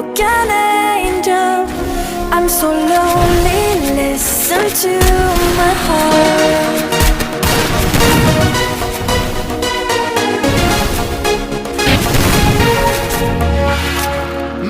broken angel. I'm so lonely, listen to my heart.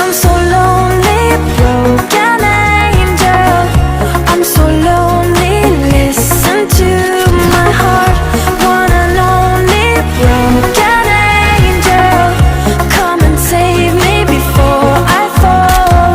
I'm so lonely, broken angel. I'm so lonely, listen to my heart. One and only broken angel. Come and save me before I fall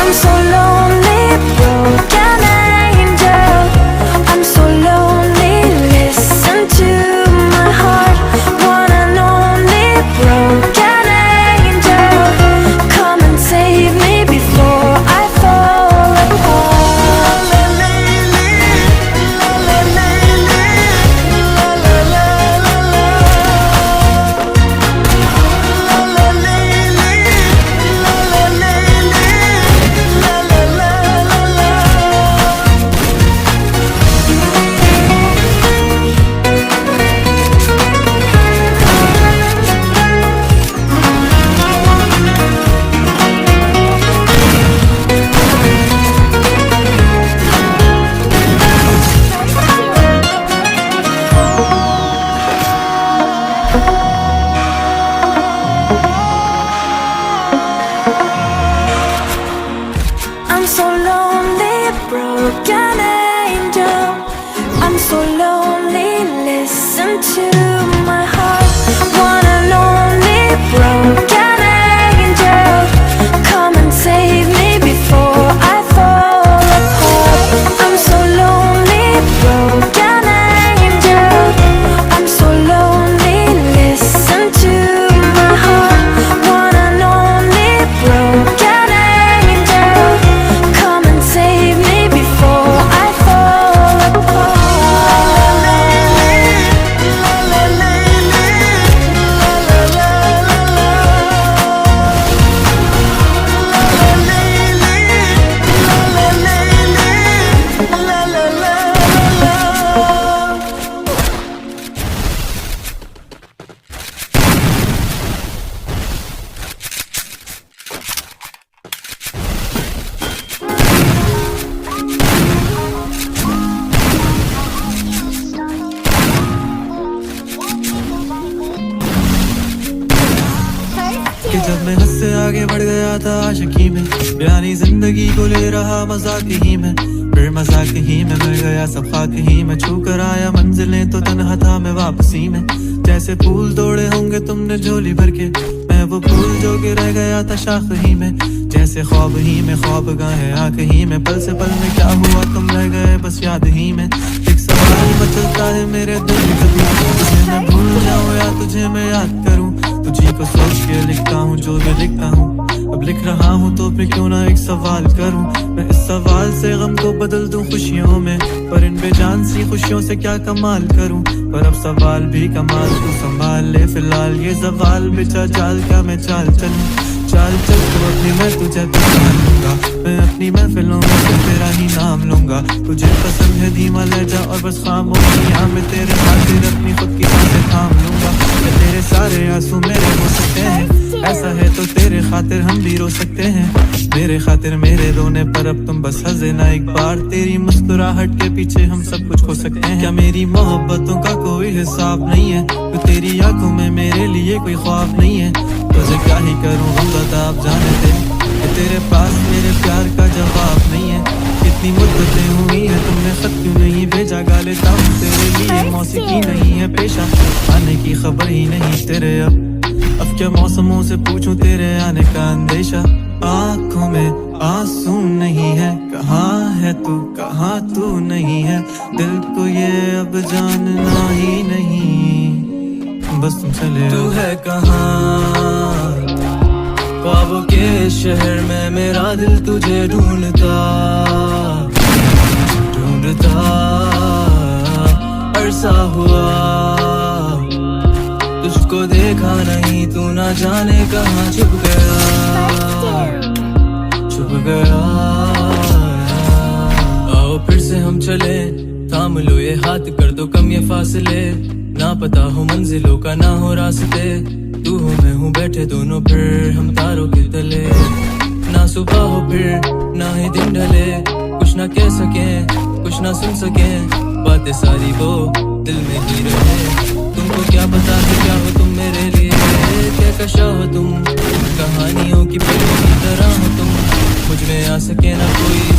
I'm so lonely, broken angel. I'm so lonely, listen to my heart. One and only broken angel. Come and save me before I fall apart. La la la la la la la la la. I'm so lonely, broken angel. I'm so lonely, listen to my heart. One and only broken angel. Come and save me before I fall apart. I'm so lonely, broken angel. I'm so lonely, listen to my heart. One and only broken angel. Come and save me before I fall apart. कि जब मैं हद से आगे बढ़ गया था आशिकी में, यानी जिंदगी को ले रहा मजाक ही में, फिर मजाक ही में मिल गया सब खाक ही में। छू कर आया मंजिलें तो तन्हा था मैं वापसी में। जैसे फूल तोड़े होंगे तुमने झोली भर के, मैं वो फूल जो कि रह गया था शाख ही में। जैसे ख्वाब ही में ख्वाब गाहे आंख ही में, पल से पल में क्या हुआ तुम रह गए बस याद ही में। एक सवाल मचलता है मेरे दिल में, कभी तुझे मैं भूल जाऊं या तुझे मैं याद करूं। तुझी को सोच के लिखता हूँ जो भी लिखता हूँ, अब लिख रहा हूँ तो फिर क्यों ना एक सवाल करूँ। मैं इस सवाल से गम को बदल दूं खुशियों में, पर इन बेजान सी खुशियों से क्या कमाल करूँ। पर अब सवाल भी कमाल तू संभाल ले फिलहाल, ये सवाल बिछा जाल क्या मैं चाल चलूं। चाल चल तो अपनी मैं तुझे पहचान लूंगा, मैं अपनी महफिलों में तो तेरा ही नाम लूंगा। तुझे पसंद है धीमा लहजा और बस खामोशियां, मैं तेरे खातिर अपनी खुद की सांसें थाम लूंगा। मैं तेरे सारे आंसू मेरे हो सकते हैं, ऐसा है तो तेरे खातिर हम भी रो सकते हैं। मेरे खातिर मेरे रोने पर अब तुम बस हंसे ना एक बार, तेरी मुस्कुराहट के पीछे हम सब कुछ खो सकते हैं। क्या मेरी मोहब्बतों का कोई हिसाब नहीं है, तो तेरी आंखों में मेरे लिए कोई ख्वाब नहीं है। तुझे क्या ही करूं हम बता अब जाने दे, कि तेरे पास मेरे प्यार का जवाब नहीं है। कितनी मुद्दतें हुई है तुमने खत क्यों नहीं भेजा, गा लेता हूँ तेरे लिए मौसीकी नहीं है पेशा, आने की खबर ही नहीं तेरे अब अब क्या मौसमों से पूछूं तेरे आने का अंदेशा। आंखों में आंसू नहीं है, कहाँ है तू कहाँ तू नहीं है, दिल को ये अब जानना ही नहीं, बस तुम चले। तू है कहाँ ख्वाबों के शहर में, मेरा दिल तुझे ढूंढता ढूंढता अरसा हुआ, तुझको देखा नहीं, तू ना जाने कहाँ छुप गया छुप गया। आओ फिर से हम चले, थाम लो ये हाथ, कर दो कम ये फासले, ना पता हो मंजिलों का ना हो रास्ते, तू हो मैं हूँ बैठे दोनों फिर हम तारों के तले, ना सुबह हो फिर ना ही दिन ढले, कुछ ना कह सके कुछ ना सुन सके, बातें सारी वो दिल में ही रहे, तुमको क्या पता है क्या हो तुम मेरे लिए, क्या कशा हो तुम, कहानियों की पहली तरह हो तुम, मुझ में आ सके ना कोई